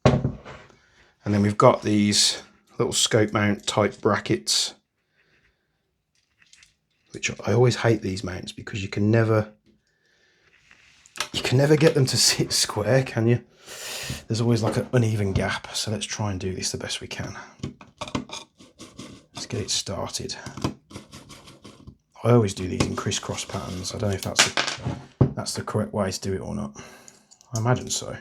And then we've got these little scope mount type brackets, which I always hate these mounts because you can never get them to sit square, can you? There's always like an uneven gap. So let's try and do this the best we can. Let's get it started. I always do these in crisscross patterns. I don't know if that's the correct way to do it or not. I imagine so.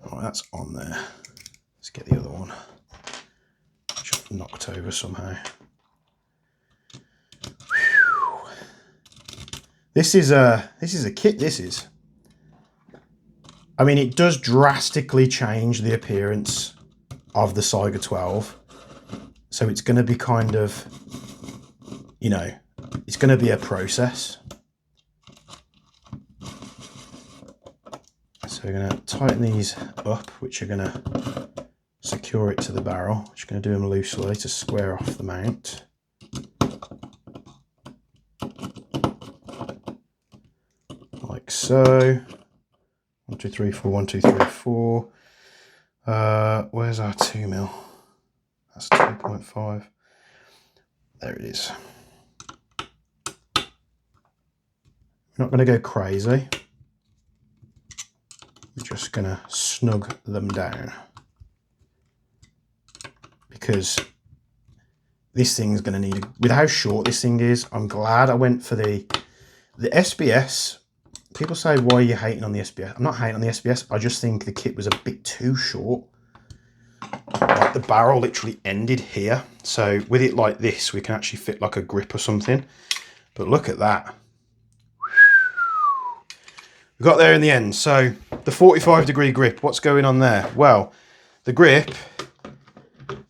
Right, that's on there. Let's get the other one. Which I've knocked over somehow. Whew. This is a kit. This is. I mean, it does drastically change the appearance of the Saiga-12. So it's going to be kind of, you know, it's going to be a process. So we're going to tighten these up, which are going to secure it to the barrel. Just going to do them loosely to square off the mount. Like so. 1, 2, 3, 4, 1, 2, 3, 4. Where's our 2mm? That's 2.5. There it is. We're not going to go crazy. We're just going to snug them down. Because this thing's going to need, with how short this thing is, I'm glad I went for the SBS. People say, why are you hating on the SBS? I'm not hating on the SBS. I just think the kit was a bit too short. Like the barrel literally ended here. So with it like this, we can actually fit like a grip or something. But look at that. We got there in the end. So the 45-degree grip, what's going on there? Well, the grip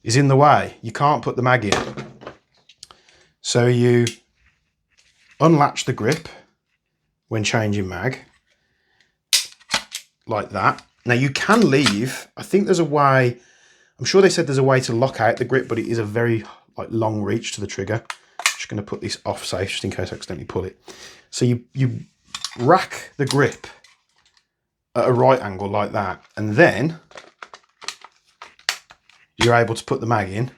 is in the way. You can't put the mag in. So you unlatch the grip when changing mag, like that. Now you can leave, I think there's a way, I'm sure they said there's a way to lock out the grip, but it is a very like long reach to the trigger. I'm just going to put this off safe just in case I accidentally pull it. So you rack the grip at a right angle like that, and then you're able to put the mag in,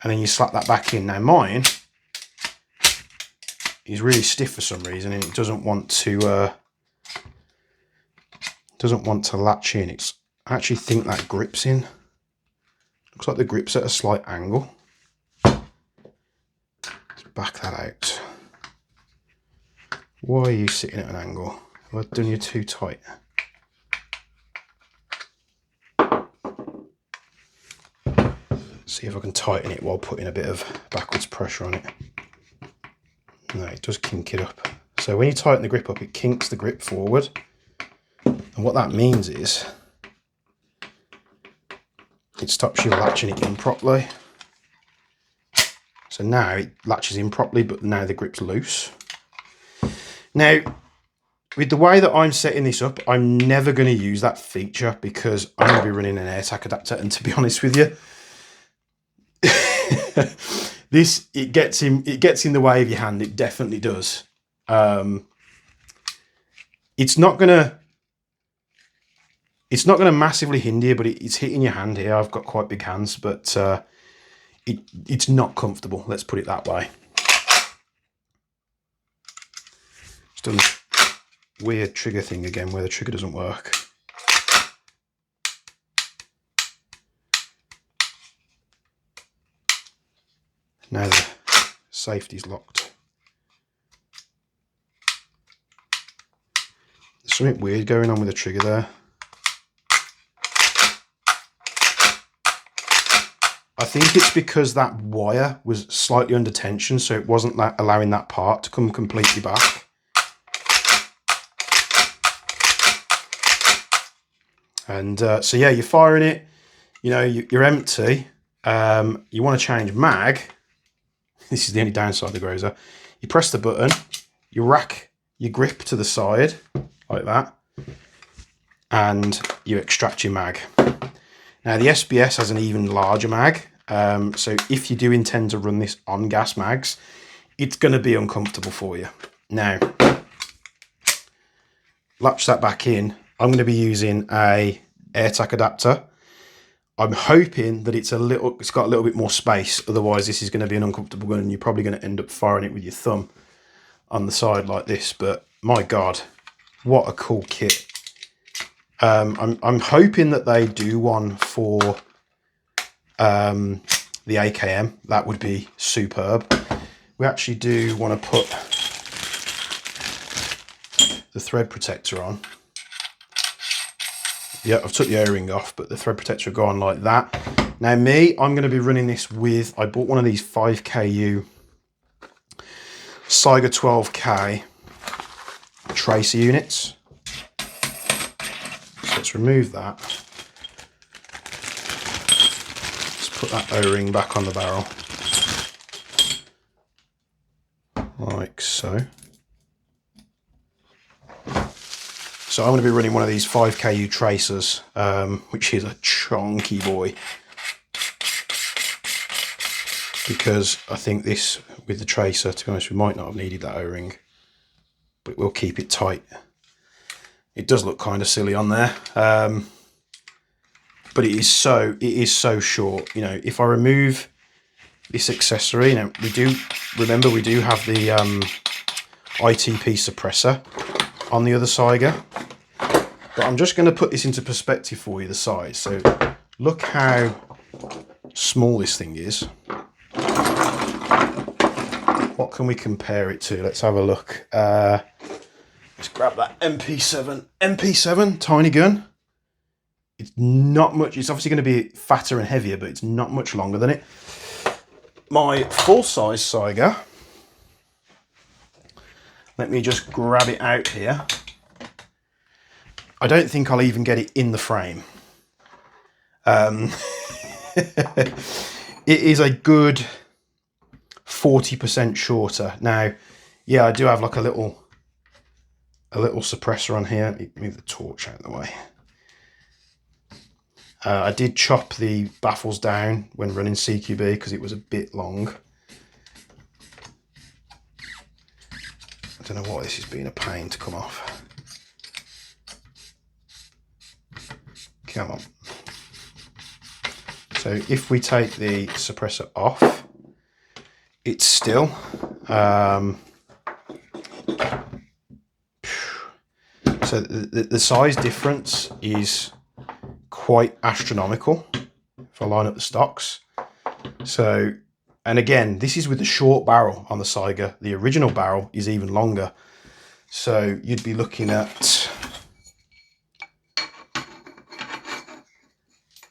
and then you slap that back in. Now mine is really stiff for some reason, and it doesn't want to latch in. I actually think that grip's in. Looks like the grip's at a slight angle. Let's back that out. Why are you sitting at an angle? Have I done you too tight? See if I can tighten it while putting a bit of backwards pressure on it. No, it does kink it up. So when you tighten the grip up, it kinks the grip forward. And what that means is it stops you latching it in properly. So now it latches in properly, but now the grip's loose. Now, with the way that I'm setting this up, I'm never going to use that feature because I'm going to be running an AirTac adapter. And to be honest with you, it gets in the way of your hand. It definitely does. It's not gonna massively hinder you, but it's hitting your hand here. I've got quite big hands, but it's not comfortable. Let's put it that way. It's done this weird trigger thing again where the trigger doesn't work. Now the safety's locked. There's something weird going on with the trigger there. I think it's because that wire was slightly under tension, so it wasn't allowing that part to come completely back. And so yeah, you're firing it, you know, you're empty. You want to change mag. This is the only downside of the Groza. You press the button, you rack your grip to the side like that, and you extract your mag. Now the SBS has an even larger mag, so if you do intend to run this on gas mags, it's going to be uncomfortable for you. Now, latch that back in. I'm going to be using a AirTac adapter. I'm hoping that it's got a little bit more space. Otherwise, this is going to be an uncomfortable gun, and you're probably going to end up firing it with your thumb on the side like this. But my God, what a cool kit! I'm hoping that they do one for the AKM. That would be superb. We actually do want to put the thread protector on. Yeah, I've took the O-ring off, but the thread protector will go on like that. Now I'm going to be running this with, I bought one of these 5KU Saiga-12K tracer units. So let's remove that. Let's put that O-ring back on the barrel. Like so. So I'm going to be running one of these 5KU tracers, which is a chunky boy. Because I think this, with the tracer, to be honest, we might not have needed that O-ring. But we'll keep it tight. It does look kind of silly on there. But it is so short. You know, if I remove this accessory, you know, we do have the ITP suppressor on the other Saiga. But I'm just going to put this into perspective for you, the size. So look how small this thing is. What can we compare it to? Let's have a look. Let's grab that MP7 tiny gun. It's not much. It's obviously going to be fatter and heavier, but it's not much longer than it. My full-size Saiga. Let me just grab it out here. I don't think I'll even get it in the frame. It is a good 40% shorter. Now, yeah, I do have like a little suppressor on here. Let me move the torch out of the way. I did chop the baffles down when running CQB because it was a bit long. I don't know why this is being a pain to come off. Come on. So if we take the suppressor off, it's still so the size difference is quite astronomical if I line up the stocks. So, and again, this is with the short barrel on the Saiga. The original barrel is even longer. So you'd be looking at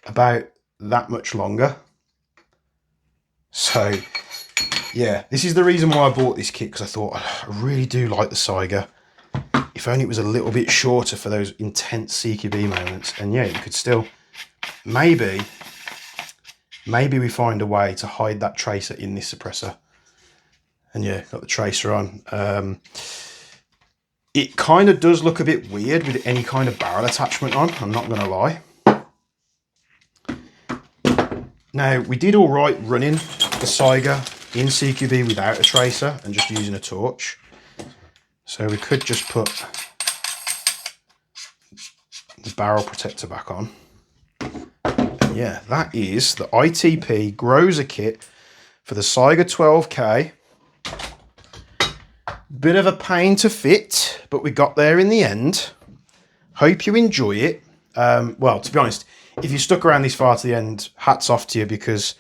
about that much longer. So yeah, this is the reason why I bought this kit, because I thought I really do like the Saiga. If only it was a little bit shorter for those intense CQB moments. And yeah, you could still, maybe we find a way to hide that tracer in this suppressor. And yeah, got the tracer on. It kind of does look a bit weird with any kind of barrel attachment on, I'm not going to lie. Now, we did all right running the Saiga in CQB without a tracer and just using a torch. So we could just put the barrel protector back on. And yeah, that is the ITP Groza kit for the Saiga-12K. Bit of a pain to fit, but we got there in the end. Hope you enjoy it. Well, to be honest, if you stuck around this far to the end, hats off to you, because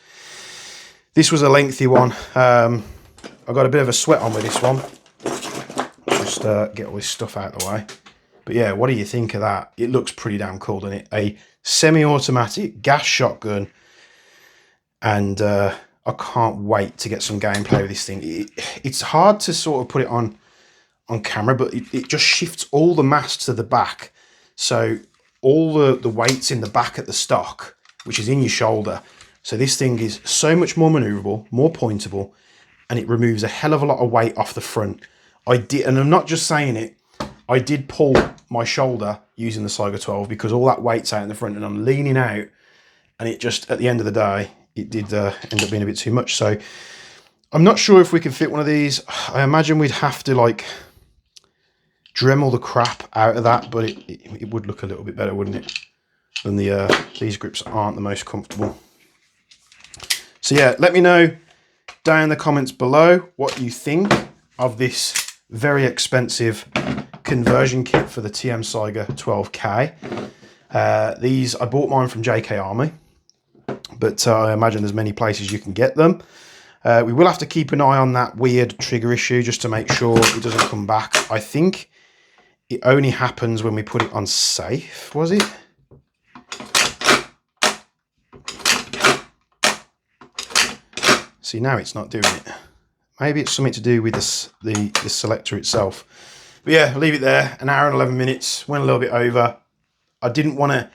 this was a lengthy one. I got a bit of a sweat on with this one. Just get all this stuff out of the way. But yeah, what do you think of that? It looks pretty damn cool, doesn't it? A semi-automatic gas shotgun. And I can't wait to get some gameplay with this thing. It's hard to sort of put it on camera, but it just shifts all the mass to the back. So all the weight's in the back at the stock, which is in your shoulder. So this thing is so much more maneuverable, more pointable, and it removes a hell of a lot of weight off the front. And I'm not just saying it, I did pull my shoulder using the Saiga-12 because all that weight's out in the front and I'm leaning out, and it just, at the end of the day, it did end up being a bit too much. So I'm not sure if we can fit one of these. I imagine we'd have to like Dremel the crap out of that, but it would look a little bit better, wouldn't it? Than these grips aren't the most comfortable. So yeah, let me know down in the comments below what you think of this very expensive conversion kit for the TM Saiga-12K. These, I bought mine from JK Army, but I imagine there's many places you can get them. We will have to keep an eye on that weird trigger issue just to make sure it doesn't come back. I think it only happens when we put it on safe, was it? See, now it's not doing it. Maybe it's something to do with the selector itself. But yeah, I'll leave it there. An hour and 11 minutes. Went a little bit over. I didn't want to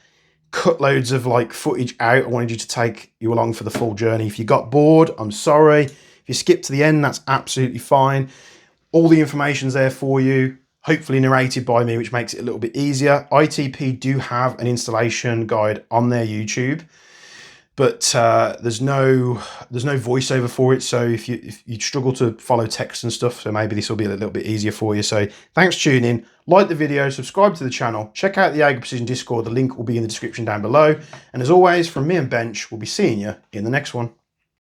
cut loads of like footage out. I wanted you to take you along for the full journey. If you got bored, I'm sorry. If you skipped to the end, that's absolutely fine. All the information's there for you, hopefully narrated by me, which makes it a little bit easier. ITP do have an installation guide on their YouTube, but there's no voiceover for it. So if you struggle to follow text and stuff, so maybe this will be a little bit easier for you. So thanks for tuning in. Like the video, subscribe to the channel, check out the Jaeger Precision Discord. The link will be in the description down below. And as always, from me and Bench, we'll be seeing you in the next one.